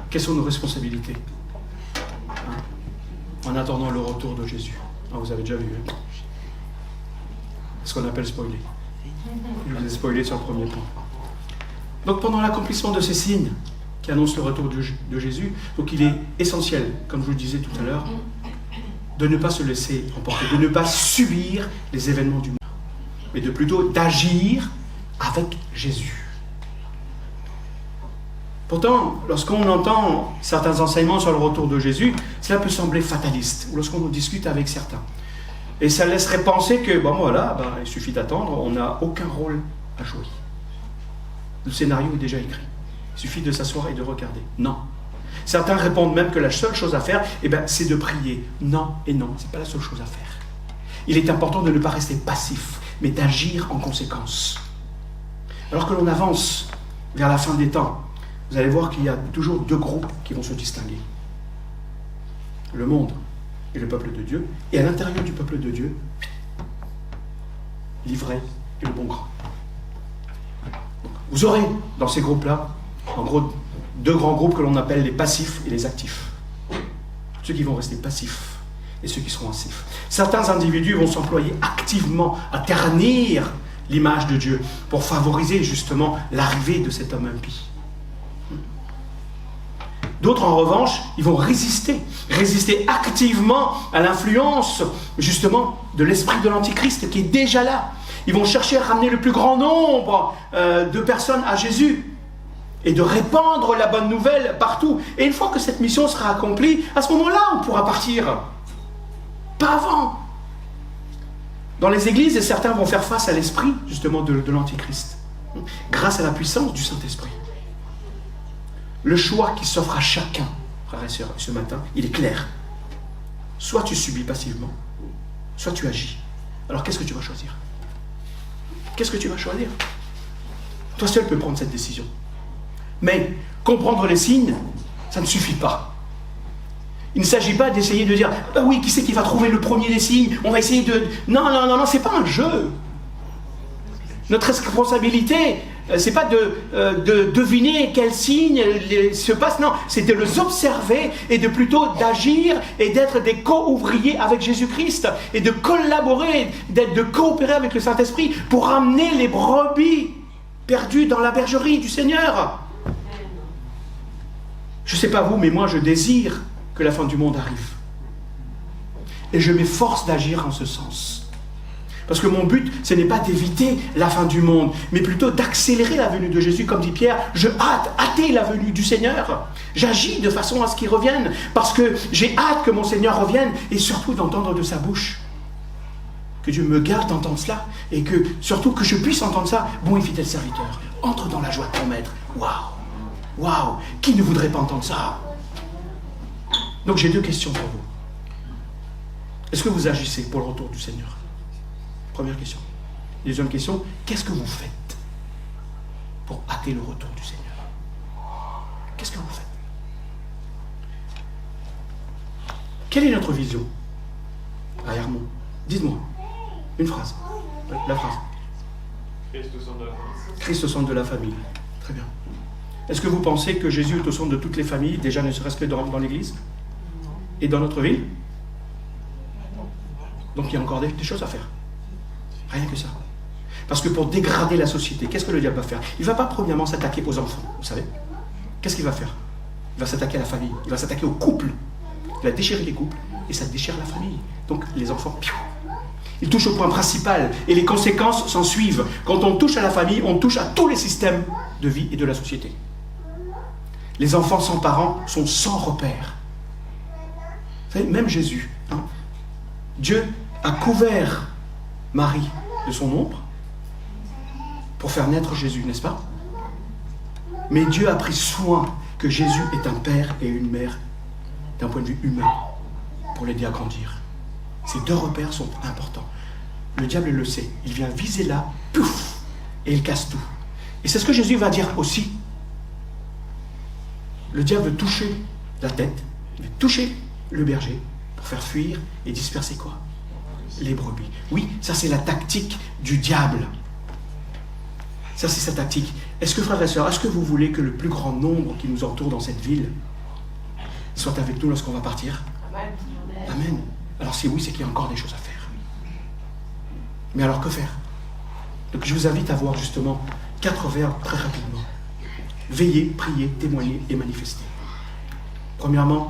Speaker 1: Quelles sont nos responsabilités en attendant le retour de Jésus? Vous avez déjà vu, hein? Ce qu'on appelle spoiler. Je vous ai spoilé sur le premier point. Donc pendant l'accomplissement de ces signes qui annoncent le retour de Jésus, donc il est essentiel, comme je vous le disais tout à l'heure, de ne pas se laisser emporter, de ne pas subir les événements du monde, mais de plutôt d'agir avec Jésus. Pourtant, lorsqu'on entend certains enseignements sur le retour de Jésus, cela peut sembler fataliste, ou lorsqu'on discute avec certains. Et ça laisserait penser que, il suffit d'attendre, on n'a aucun rôle à jouer. Le scénario est déjà écrit. Il suffit de s'asseoir et de regarder. Non. Certains répondent même que la seule chose à faire, c'est de prier. Non et non, ce n'est pas la seule chose à faire. Il est important de ne pas rester passif, mais d'agir en conséquence. Alors que l'on avance vers la fin des temps, vous allez voir qu'il y a toujours deux groupes qui vont se distinguer. Le monde et le peuple de Dieu, et à l'intérieur du peuple de Dieu, l'ivraie et le bon grain. Vous aurez dans ces groupes-là, en gros, deux grands groupes que l'on appelle les passifs et les actifs. Ceux qui vont rester passifs, et ceux qui seront passifs. Certains individus vont s'employer activement à ternir l'image de Dieu pour favoriser justement l'arrivée de cet homme impie. D'autres, en revanche, ils vont résister activement à l'influence, justement, de l'esprit de l'Antichrist qui est déjà là. Ils vont chercher à ramener le plus grand nombre de personnes à Jésus et de répandre la bonne nouvelle partout. Et une fois que cette mission sera accomplie, à ce moment-là, on pourra partir. Pas avant. Dans les églises, certains vont faire face à l'esprit, justement, de l'Antichrist, grâce à la puissance du Saint-Esprit. Le choix qui s'offre à chacun, frères et sœurs, ce matin, il est clair. Soit tu subis passivement, soit tu agis. Alors qu'est-ce que tu vas choisir? Qu'est-ce que tu vas choisir? Toi seul peux prendre cette décision. Mais comprendre les signes, ça ne suffit pas. Il ne s'agit pas d'essayer de dire « Ah oui, qui c'est qui va trouver le premier des signes? On va essayer de... » Non, c'est pas un jeu. Notre responsabilité, c'est pas de deviner quels signes se passent, non, c'est de les observer et de plutôt d'agir et d'être des co-ouvriers avec Jésus-Christ et de collaborer, de coopérer avec le Saint-Esprit pour amener les brebis perdues dans la bergerie du Seigneur. Je ne sais pas vous, mais moi je désire que la fin du monde arrive. Et je m'efforce d'agir en ce sens. Parce que mon but, ce n'est pas d'éviter la fin du monde, mais plutôt d'accélérer la venue de Jésus. Comme dit Pierre, je hâter la venue du Seigneur. J'agis de façon à ce qu'il revienne, parce que j'ai hâte que mon Seigneur revienne, et surtout d'entendre de sa bouche. Que Dieu me garde d'entendre cela, et que surtout que je puisse entendre ça. Bon et fidèle serviteur, entre dans la joie de ton maître. Waouh, qui ne voudrait pas entendre ça? Donc j'ai deux questions pour vous. Est-ce que vous agissez pour le retour du Seigneur? Première question. Deuxième question, qu'est-ce que vous faites pour hâter le retour du Seigneur? Qu'est-ce que vous faites? Quelle est notre vision à Hermon? Dites-moi, une phrase. La phrase.
Speaker 2: Christ au centre de la famille.
Speaker 1: Christ au centre de la famille. Très bien. Est-ce que vous pensez que Jésus est au centre de toutes les familles, déjà ne serait-ce que dans l'Église? Et dans notre ville? Donc il y a encore des choses à faire. Rien que ça. Parce que pour dégrader la société, qu'est-ce que le diable va faire? Il ne va pas premièrement s'attaquer aux enfants, vous savez. Qu'est-ce qu'il va faire? Il va s'attaquer à la famille, il va s'attaquer au couple. Il va déchirer les couples et ça déchire la famille. Donc les enfants, il touche au point principal et les conséquences s'en suivent. Quand on touche à la famille, on touche à tous les systèmes de vie et de la société. Les enfants sans parents sont sans repère. Vous savez, même Jésus, Dieu a couvert Marie de son ombre pour faire naître Jésus, n'est-ce pas? Mais Dieu a pris soin que Jésus est un père et une mère d'un point de vue humain pour l'aider à grandir. Ces deux repères sont importants. Le diable le sait, il vient viser là, pouf, et il casse tout. Et c'est ce que Jésus va dire aussi. Le diable veut toucher la tête, il veut toucher le berger pour faire fuir et disperser quoi? Les brebis. Oui, ça c'est la tactique du diable. Ça c'est sa tactique. Est-ce que, frères et sœurs, est-ce que vous voulez que le plus grand nombre qui nous entoure dans cette ville soit avec nous lorsqu'on va partir?
Speaker 3: Amen.
Speaker 1: Amen. Alors si oui, c'est qu'il y a encore des choses à faire. Mais alors que faire? Donc je vous invite à voir justement 4 verbes très rapidement. Veiller, prier, témoigner et manifester. Premièrement,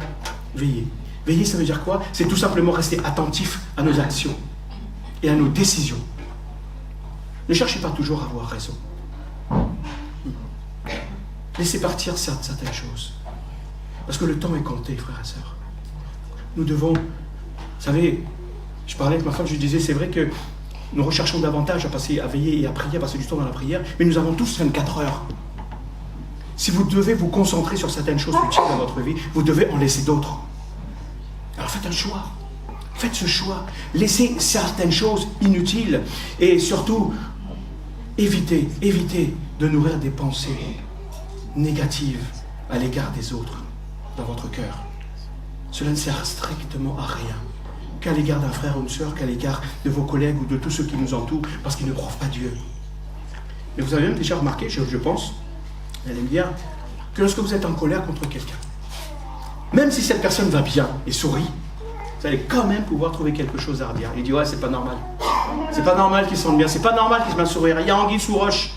Speaker 1: veiller. Veiller, ça veut dire quoi? C'est tout simplement rester attentif à nos actions et à nos décisions. Ne cherchez pas toujours à avoir raison. Laissez partir certaines choses. Parce que le temps est compté, frères et sœurs. Nous devons... Vous savez, je parlais avec ma femme, je lui disais, c'est vrai que nous recherchons davantage à veiller et à prier, à passer du temps dans la prière, mais nous avons tous 24 heures. Si vous devez vous concentrer sur certaines choses utiles dans votre vie, vous devez en laisser d'autres. Alors faites un choix. Faites ce choix. Laissez certaines choses inutiles et surtout, évitez de nourrir des pensées négatives à l'égard des autres dans votre cœur. Cela ne sert strictement à rien, qu'à l'égard d'un frère ou une sœur, qu'à l'égard de vos collègues ou de tous ceux qui nous entourent, parce qu'ils ne croient pas Dieu. Mais vous avez même déjà remarqué, je pense, elle aime dire, que lorsque vous êtes en colère contre quelqu'un, même si cette personne va bien et sourit, vous allez quand même pouvoir trouver quelque chose à redire. Il dit, ouais, c'est pas normal. C'est pas normal qu'il se sente bien, c'est pas normal qu'il se mette à sourire. Il y a anguille sous roche.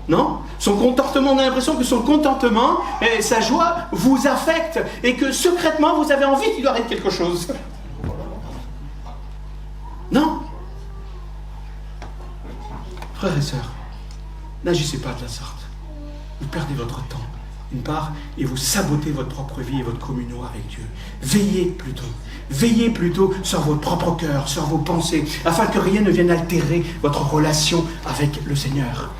Speaker 1: Non? Son contentement, on a l'impression que son contentement et sa joie vous affectent et que secrètement, vous avez envie qu'il lui arrive quelque chose. Non? Frères et sœurs, n'agissez pas de la sorte. Vous perdez votre temps, d'une part, et vous sabotez votre propre vie et votre communion avec Dieu. Veillez plutôt sur votre propre cœur, sur vos pensées, afin que rien ne vienne altérer votre relation avec le Seigneur.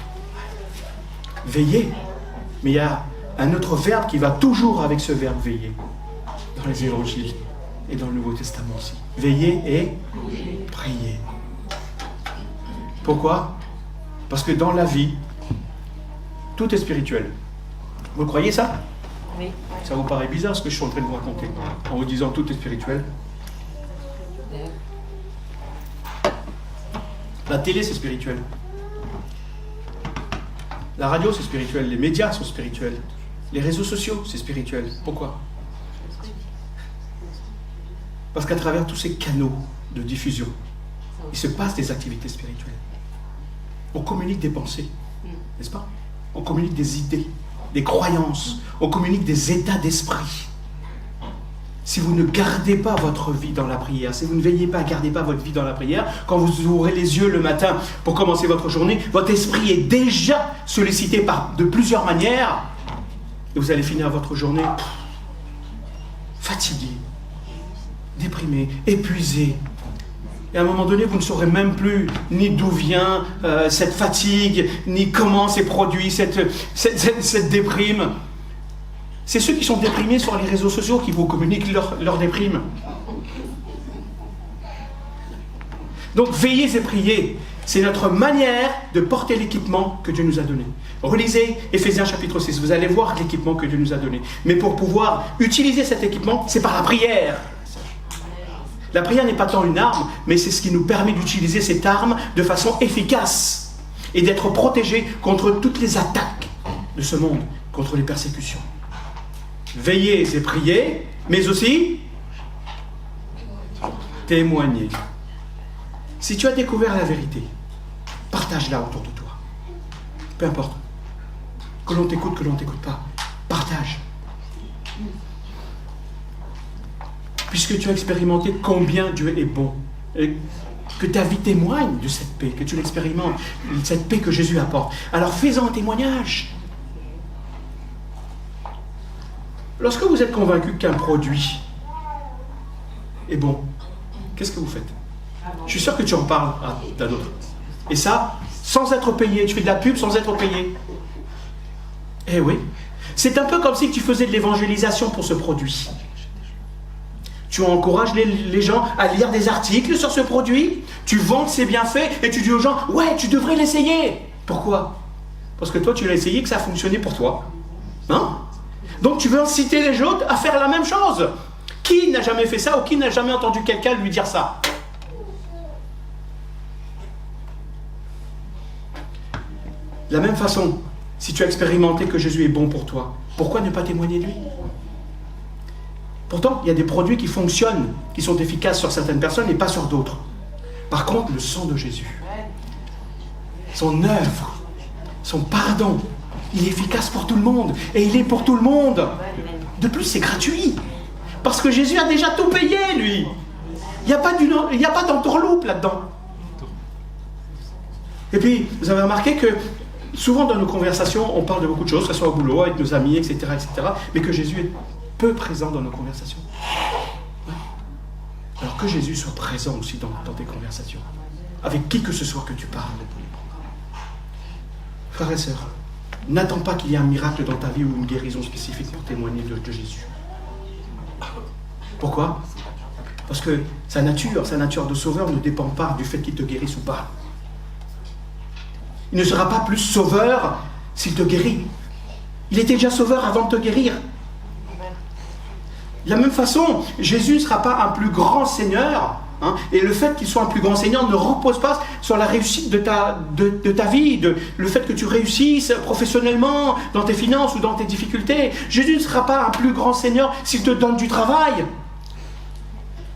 Speaker 1: Veillez, mais il y a un autre verbe qui va toujours avec ce verbe veiller, dans les évangiles et dans le Nouveau Testament aussi. Veillez et priez. Pourquoi? Parce que dans la vie, tout est spirituel. Vous croyez ça?
Speaker 3: Oui.
Speaker 1: Ça vous paraît bizarre ce que je suis en train de vous raconter, en vous disant tout est spirituel? La télé, c'est spirituel. La radio, c'est spirituel. Les médias sont spirituels. Les réseaux sociaux, c'est spirituel. Pourquoi? Parce qu'à travers tous ces canaux de diffusion, il se passe des activités spirituelles. On communique des pensées, n'est-ce pas? On communique des idées, des croyances, on communique des états d'esprit. Si vous ne gardez pas votre vie dans la prière, si vous ne veillez pas, gardez pas votre vie dans la prière, quand vous ouvrez les yeux le matin pour commencer votre journée, votre esprit est déjà sollicité de plusieurs manières et vous allez finir votre journée fatigué, déprimé, épuisé. Et à un moment donné, vous ne saurez même plus ni d'où vient cette fatigue, ni comment s'est produit cette déprime. C'est ceux qui sont déprimés sur les réseaux sociaux qui vous communiquent leur déprime. Donc veillez et priez. C'est notre manière de porter l'équipement que Dieu nous a donné. Relisez Éphésiens chapitre 6, vous allez voir l'équipement que Dieu nous a donné. Mais pour pouvoir utiliser cet équipement, c'est par la prière. La prière n'est pas tant une arme, mais c'est ce qui nous permet d'utiliser cette arme de façon efficace et d'être protégés contre toutes les attaques de ce monde, contre les persécutions. Veillez et priez, mais aussi témoignez. Si tu as découvert la vérité, partage-la autour de toi. Peu importe. Que l'on t'écoute, que l'on ne t'écoute pas. Partage. Puisque tu as expérimenté combien Dieu est bon, et que ta vie témoigne de cette paix, que tu l'expérimentes, cette paix que Jésus apporte. Alors fais-en un témoignage. Lorsque vous êtes convaincu qu'un produit est bon, qu'est-ce que vous faites? Je suis sûr que tu en parles à d'autres. Et ça, sans être payé. Tu fais de la pub sans être payé. Eh oui. C'est un peu comme si tu faisais de l'évangélisation pour ce produit. Tu encourages les gens à lire des articles sur ce produit, tu vantes ses bienfaits et tu dis aux gens, ouais, tu devrais l'essayer. Pourquoi? Parce que toi, tu l'as essayé, que ça a fonctionné pour toi. Hein? Donc tu veux inciter les autres à faire la même chose. Qui n'a jamais fait ça ou qui n'a jamais entendu quelqu'un lui dire ça? De la même façon, si tu as expérimenté que Jésus est bon pour toi, pourquoi ne pas témoigner de lui? Pourtant, il y a des produits qui fonctionnent, qui sont efficaces sur certaines personnes et pas sur d'autres. Par contre, le sang de Jésus, son œuvre, son pardon, il est efficace pour tout le monde. Et il est pour tout le monde. De plus, c'est gratuit. Parce que Jésus a déjà tout payé, lui. Il n'y a pas d'entourloupe là-dedans. Et puis, vous avez remarqué que souvent dans nos conversations, on parle de beaucoup de choses, que ce soit au boulot, avec nos amis, etc., mais que Jésus est peu présent dans nos conversations. Ouais. Alors que Jésus soit présent aussi dans tes conversations, avec qui que ce soit que tu parles. Frères et sœurs, n'attends pas qu'il y ait un miracle dans ta vie ou une guérison spécifique pour témoigner de Jésus. Pourquoi? Parce que sa nature de sauveur ne dépend pas du fait qu'il te guérisse ou pas. Il ne sera pas plus sauveur s'il te guérit. Il était déjà sauveur avant de te guérir. De la même façon, Jésus ne sera pas un plus grand Seigneur, hein, et le fait qu'il soit un plus grand Seigneur ne repose pas sur la réussite de ta vie, le fait que tu réussisses professionnellement, dans tes finances ou dans tes difficultés. Jésus ne sera pas un plus grand Seigneur s'il te donne du travail.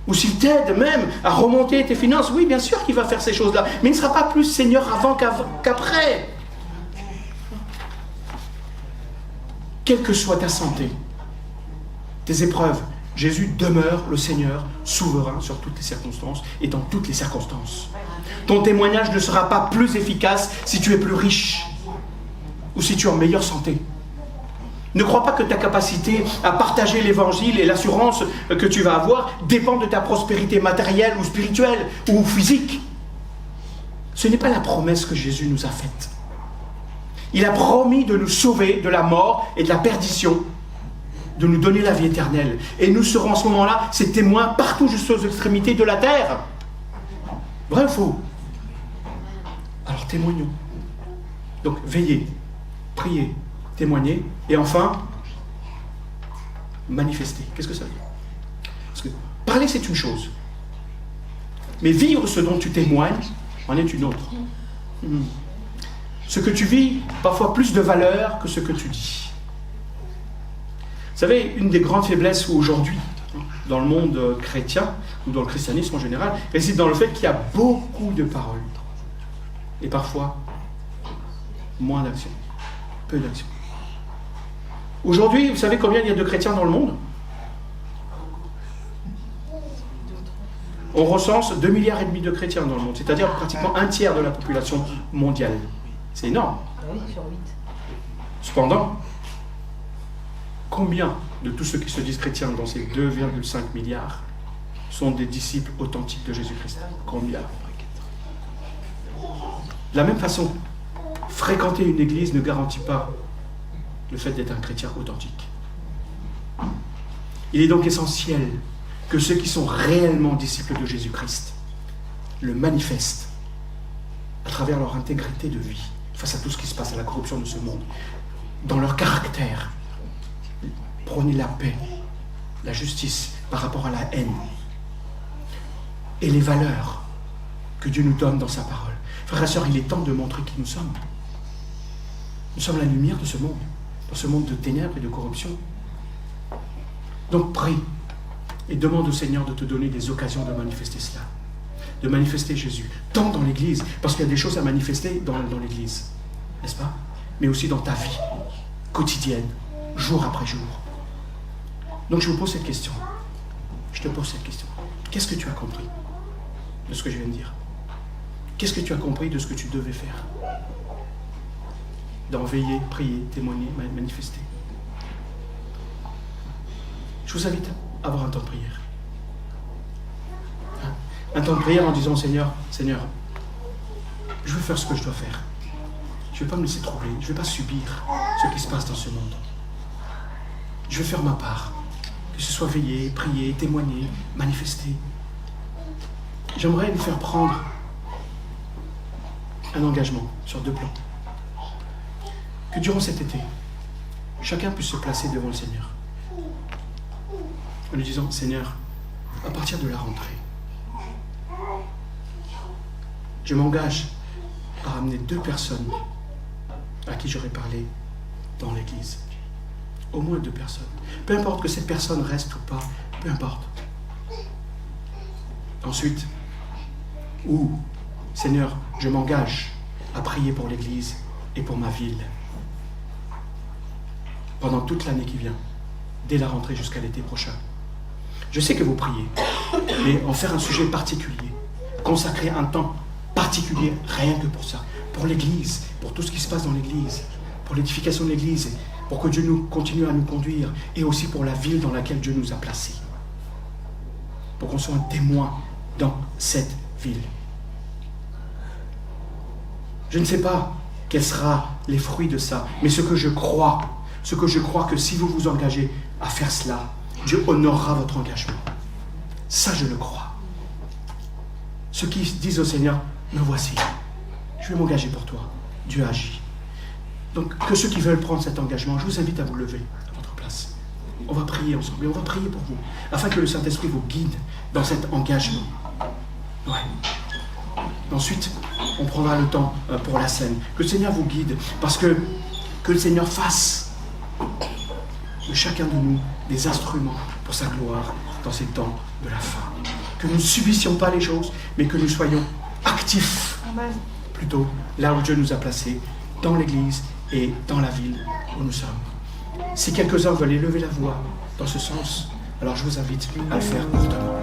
Speaker 1: Ou s'il t'aide même à remonter tes finances, oui, bien sûr qu'il va faire ces choses-là. Mais il ne sera pas plus Seigneur avant qu'après. Quelle que soit ta santé, tes épreuves, Jésus demeure le Seigneur souverain sur toutes les circonstances et dans toutes les circonstances. Ton témoignage ne sera pas plus efficace si tu es plus riche ou si tu es en meilleure santé. Ne crois pas que ta capacité à partager l'évangile et l'assurance que tu vas avoir dépend de ta prospérité matérielle ou spirituelle ou physique. Ce n'est pas la promesse que Jésus nous a faite. Il a promis de nous sauver de la mort et de la perdition, de nous donner la vie éternelle. Et nous serons en ce moment-là ses témoins partout jusqu'aux extrémités de la terre. Vrai ou faux? Alors témoignons. Donc veillez, priez, témoignez, et enfin, manifester. Qu'est-ce que ça veut dire? Parce que parler, c'est une chose. Mais vivre ce dont tu témoignes en est une autre. Ce que tu vis, parfois plus de valeur que ce que tu dis. Vous savez, une des grandes faiblesses aujourd'hui, dans le monde chrétien, ou dans le christianisme en général, réside dans le fait qu'il y a beaucoup de paroles. Et parfois, moins d'action. Peu d'action. Aujourd'hui, vous savez combien il y a de chrétiens dans le monde? On recense 2,5 milliards de chrétiens dans le monde, c'est-à-dire pratiquement un tiers de la population mondiale. C'est énorme.
Speaker 3: Oui, sur 8.
Speaker 1: Cependant, combien de tous ceux qui se disent chrétiens dans ces 2,5 milliards sont des disciples authentiques de Jésus-Christ? Combien? De la même façon, fréquenter une église ne garantit pas le fait d'être un chrétien authentique. Il est donc essentiel que ceux qui sont réellement disciples de Jésus-Christ le manifestent à travers leur intégrité de vie face à tout ce qui se passe, à la corruption de ce monde, dans leur caractère. Prônez la paix, la justice par rapport à la haine et les valeurs que Dieu nous donne dans sa parole. Frères et sœurs, il est temps de montrer qui nous sommes. Nous sommes la lumière de ce monde, dans ce monde de ténèbres et de corruption. Donc prie et demande au Seigneur de te donner des occasions de manifester cela, de manifester Jésus, tant dans l'Église, parce qu'il y a des choses à manifester dans l'Église, n'est-ce pas? Mais aussi dans ta vie quotidienne, jour après jour. Donc je vous pose cette question. Je te pose cette question. Qu'est-ce que tu as compris de ce que je viens de dire? Qu'est-ce que tu as compris de ce que tu devais faire? D'en veiller, prier, témoigner, manifester. Je vous invite à avoir un temps de prière. Un temps de prière en disant Seigneur, je veux faire ce que je dois faire. Je ne vais pas me laisser troubler, je ne vais pas subir ce qui se passe dans ce monde. Je veux faire ma part. Que ce soit veiller, prier, témoigner, manifester. J'aimerais vous faire prendre un engagement sur 2 plans. Que durant cet été, chacun puisse se placer devant le Seigneur. En lui disant, Seigneur, à partir de la rentrée, je m'engage à ramener 2 personnes à qui j'aurais parlé dans l'église. Au moins 2 personnes. Peu importe que cette personne reste ou pas, peu importe. Ensuite, Seigneur, je m'engage à prier pour l'église et pour ma ville. Pendant toute l'année qui vient, dès la rentrée jusqu'à l'été prochain. Je sais que vous priez, mais en faire un sujet particulier, consacrer un temps particulier, rien que pour ça, pour l'église, pour tout ce qui se passe dans l'église, pour l'édification de l'église, pour que Dieu nous continue à nous conduire, et aussi pour la ville dans laquelle Dieu nous a placés, pour qu'on soit un témoin dans cette ville. Je ne sais pas quels seront les fruits de ça, mais ce que je crois que si vous vous engagez à faire cela, Dieu honorera votre engagement. Ça, je le crois. Ceux qui disent au Seigneur, me voici, je vais m'engager pour toi. Dieu agit. Donc, que ceux qui veulent prendre cet engagement, je vous invite à vous lever à votre place. On va prier ensemble et on va prier pour vous, afin que le Saint-Esprit vous guide dans cet engagement. Ouais. Ensuite, on prendra le temps pour la scène. Que le Seigneur vous guide, parce que le Seigneur fasse de chacun de nous des instruments pour sa gloire dans ces temps de la fin. que nous ne subissions pas les choses, mais que nous soyons actifs, plutôt là où Dieu nous a placés, dans l'Église et dans la ville où nous sommes. Si quelques-uns veulent élever la voix dans ce sens, alors je vous invite à le faire fortement.